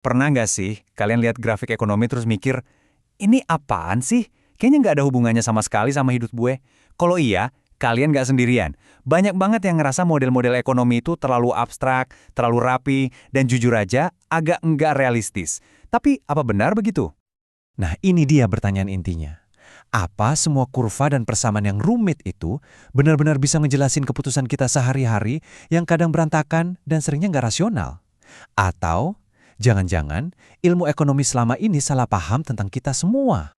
Pernah nggak sih kalian lihat grafik ekonomi terus mikir, ini apaan sih? Kayaknya nggak ada hubungannya sama sekali sama hidup gue. Kalau iya, kalian nggak sendirian. Banyak banget yang ngerasa model-model ekonomi itu terlalu abstrak, terlalu rapi, dan jujur aja agak nggak realistis. Tapi apa benar begitu? Nah, ini dia pertanyaan intinya. Apa semua kurva dan persamaan yang rumit itu benar-benar bisa ngejelasin keputusan kita sehari-hari yang kadang berantakan dan seringnya nggak rasional? Atau jangan-jangan ilmu ekonomi selama ini salah paham tentang kita semua?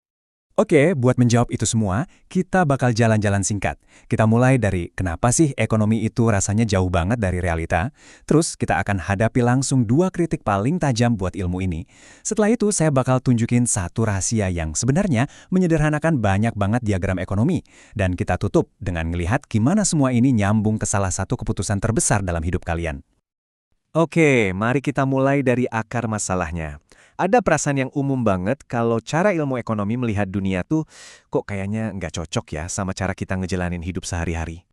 Oke, buat menjawab itu semua, kita bakal jalan-jalan singkat. Kita mulai dari kenapa sih ekonomi itu rasanya jauh banget dari realita. Terus kita akan hadapi langsung dua kritik paling tajam buat ilmu ini. Setelah itu saya bakal tunjukin satu rahasia yang sebenarnya menyederhanakan banyak banget diagram ekonomi. Dan kita tutup dengan ngelihat gimana semua ini nyambung ke salah satu keputusan terbesar dalam hidup kalian. Oke, mari kita mulai dari akar masalahnya. Ada perasaan yang umum banget kalau cara ilmu ekonomi melihat dunia tuh kok kayaknya nggak cocok ya sama cara kita ngejalanin hidup sehari-hari.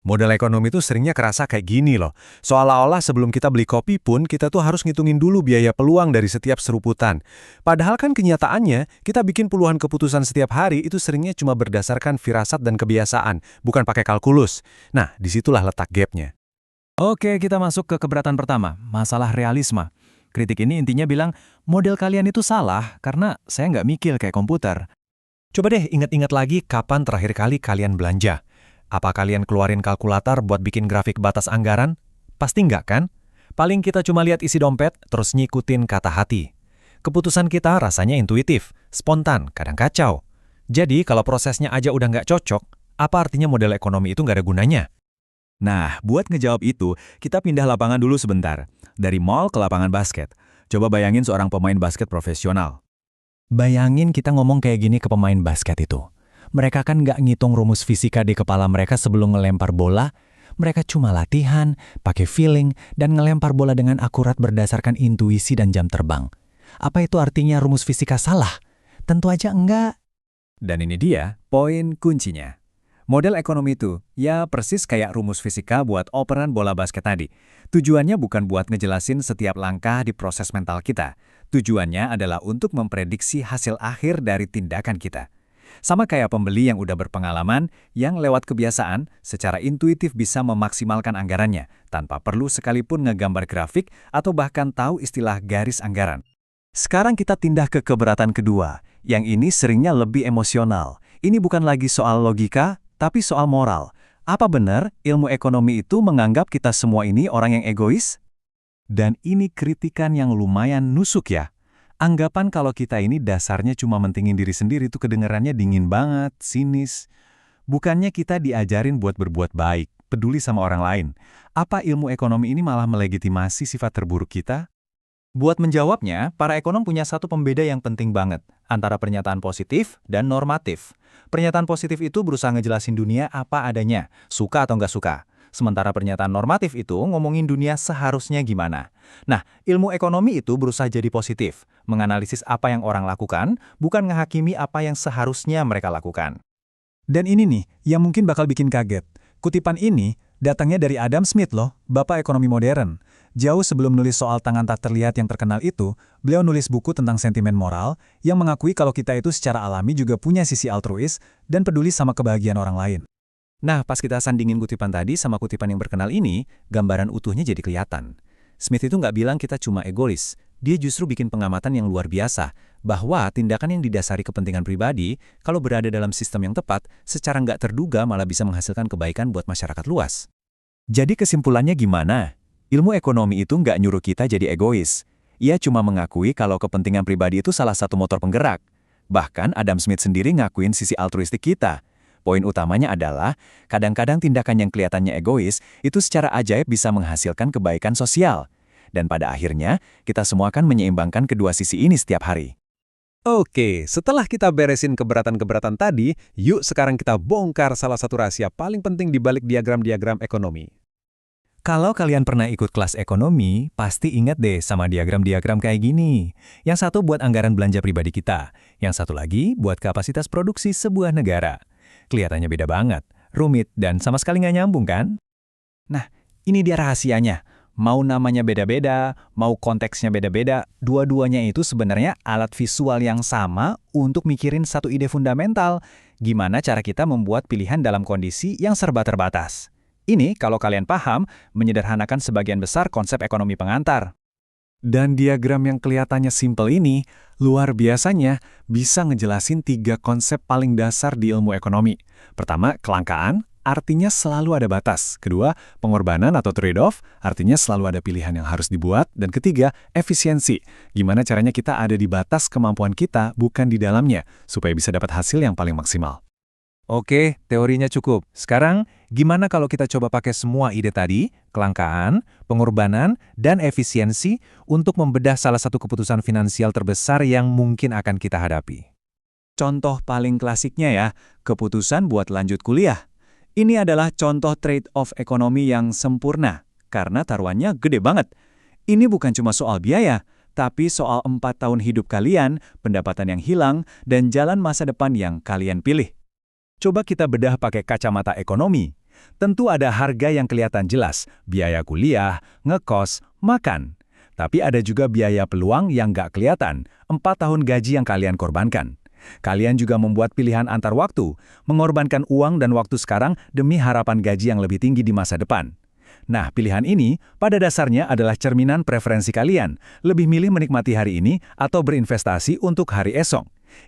Model ekonomi itu seringnya kerasa kayak gini loh. Seolah-olah sebelum kita beli kopi pun, kita tuh harus ngitungin dulu biaya peluang dari setiap seruputan. Padahal kan kenyataannya, kita bikin puluhan keputusan setiap hari itu seringnya cuma berdasarkan firasat dan kebiasaan, bukan pakai kalkulus. Nah, disitulah letak gapnya. Oke, kita masuk ke keberatan pertama, masalah realisme. Kritik ini intinya bilang, model kalian itu salah karena saya nggak mikir kayak komputer. Coba deh ingat-ingat lagi kapan terakhir kali kalian belanja. Apa kalian keluarin kalkulator buat bikin grafik batas anggaran? Pasti nggak kan? Paling kita cuma lihat isi dompet, terus ngikutin kata hati. Keputusan kita rasanya intuitif, spontan, kadang kacau. Jadi kalau prosesnya aja udah nggak cocok, apa artinya model ekonomi itu nggak ada gunanya? Nah, buat ngejawab itu, kita pindah lapangan dulu sebentar. Dari mall ke lapangan basket. Coba bayangin seorang pemain basket profesional. Bayangin kita ngomong kayak gini ke pemain basket itu. Mereka kan nggak ngitung rumus fisika di kepala mereka sebelum ngelempar bola. Mereka cuma latihan, pakai feeling, dan ngelempar bola dengan akurat berdasarkan intuisi dan jam terbang. Apa itu artinya rumus fisika salah? Tentu aja enggak. Dan ini dia poin kuncinya. Model ekonomi itu, ya persis kayak rumus fisika buat operan bola basket tadi. Tujuannya bukan buat ngejelasin setiap langkah di proses mental kita. Tujuannya adalah untuk memprediksi hasil akhir dari tindakan kita. Sama kayak pembeli yang udah berpengalaman, yang lewat kebiasaan, secara intuitif bisa memaksimalkan anggarannya, tanpa perlu sekalipun ngegambar grafik atau bahkan tahu istilah garis anggaran. Sekarang kita tindah ke keberatan kedua, yang ini seringnya lebih emosional. Ini bukan lagi soal logika, tapi soal moral. Apa benar ilmu ekonomi itu menganggap kita semua ini orang yang egois? Dan ini kritikan yang lumayan nusuk ya. Anggapan kalau kita ini dasarnya cuma mentingin diri sendiri itu kedengarannya dingin banget, sinis. Bukannya kita diajarin buat berbuat baik, peduli sama orang lain. Apa ilmu ekonomi ini malah melegitimasi sifat terburuk kita? Buat menjawabnya, para ekonom punya satu pembeda yang penting banget antara pernyataan positif dan normatif. Pernyataan positif itu berusaha ngejelasin dunia apa adanya, suka atau nggak suka. Sementara pernyataan normatif itu ngomongin dunia seharusnya gimana. Nah, ilmu ekonomi itu berusaha jadi positif, menganalisis apa yang orang lakukan, bukan ngehakimi apa yang seharusnya mereka lakukan. Dan ini nih, yang mungkin bakal bikin kaget. Kutipan ini datangnya dari Adam Smith loh, bapak ekonomi modern. Jauh sebelum nulis soal tangan tak terlihat yang terkenal itu, beliau nulis buku tentang sentimen moral yang mengakui kalau kita itu secara alami juga punya sisi altruis dan peduli sama kebahagiaan orang lain. Nah, pas kita sandingin kutipan tadi sama kutipan yang berkenal ini, gambaran utuhnya jadi kelihatan. Smith itu nggak bilang kita cuma egois, dia justru bikin pengamatan yang luar biasa, bahwa tindakan yang didasari kepentingan pribadi, kalau berada dalam sistem yang tepat, secara nggak terduga malah bisa menghasilkan kebaikan buat masyarakat luas. Jadi kesimpulannya gimana? Ilmu ekonomi itu nggak nyuruh kita jadi egois. Ia cuma mengakui kalau kepentingan pribadi itu salah satu motor penggerak. Bahkan Adam Smith sendiri ngakuin sisi altruistik kita. Poin utamanya adalah, kadang-kadang tindakan yang kelihatannya egois itu secara ajaib bisa menghasilkan kebaikan sosial. Dan pada akhirnya, kita semua akan menyeimbangkan kedua sisi ini setiap hari. Oke, setelah kita beresin keberatan-keberatan tadi, yuk sekarang kita bongkar salah satu rahasia paling penting di balik diagram-diagram ekonomi. Kalau kalian pernah ikut kelas ekonomi, pasti ingat deh sama diagram-diagram kayak gini. Yang satu buat anggaran belanja pribadi kita, yang satu lagi buat kapasitas produksi sebuah negara. Kelihatannya beda banget, rumit, dan sama sekali nggak nyambung kan? Nah, ini dia rahasianya. Mau namanya beda-beda, mau konteksnya beda-beda, dua-duanya itu sebenarnya alat visual yang sama untuk mikirin satu ide fundamental. Gimana cara kita membuat pilihan dalam kondisi yang serba terbatas. Ini, kalau kalian paham, menyederhanakan sebagian besar konsep ekonomi pengantar. Dan diagram yang kelihatannya simpel ini, luar biasanya bisa ngejelasin 3 konsep paling dasar di ilmu ekonomi. Pertama, kelangkaan, artinya selalu ada batas. Kedua, pengorbanan atau trade-off, artinya selalu ada pilihan yang harus dibuat. Dan ketiga, efisiensi. Gimana caranya kita ada di batas kemampuan kita, bukan di dalamnya, supaya bisa dapat hasil yang paling maksimal. Oke, teorinya cukup. Sekarang, gimana kalau kita coba pakai semua ide tadi, kelangkaan, pengorbanan, dan efisiensi untuk membedah salah satu keputusan finansial terbesar yang mungkin akan kita hadapi? Contoh paling klasiknya ya, keputusan buat lanjut kuliah. Ini adalah contoh trade-off ekonomi yang sempurna, karena taruhannya gede banget. Ini bukan cuma soal biaya, tapi soal 4 tahun hidup kalian, pendapatan yang hilang, dan jalan masa depan yang kalian pilih. Coba kita bedah pakai kacamata ekonomi. Tentu ada harga yang kelihatan jelas, biaya kuliah, ngekos, makan. Tapi ada juga biaya peluang yang nggak kelihatan, 4 tahun gaji yang kalian korbankan. Kalian juga membuat pilihan antar waktu, mengorbankan uang dan waktu sekarang demi harapan gaji yang lebih tinggi di masa depan. Nah, pilihan ini pada dasarnya adalah cerminan preferensi kalian, lebih milih menikmati hari ini atau berinvestasi untuk hari esok.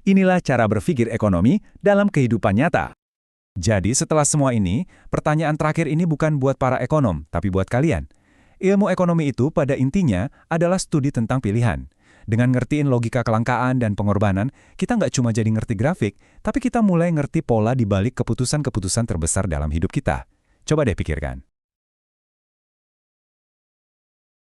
Inilah cara berpikir ekonomi dalam kehidupan nyata. Jadi setelah semua ini, pertanyaan terakhir ini bukan buat para ekonom, tapi buat kalian. Ilmu ekonomi itu pada intinya adalah studi tentang pilihan. Dengan ngertiin logika kelangkaan dan pengorbanan, kita nggak cuma jadi ngerti grafik, tapi kita mulai ngerti pola di balik keputusan-keputusan terbesar dalam hidup kita. Coba deh pikirkan.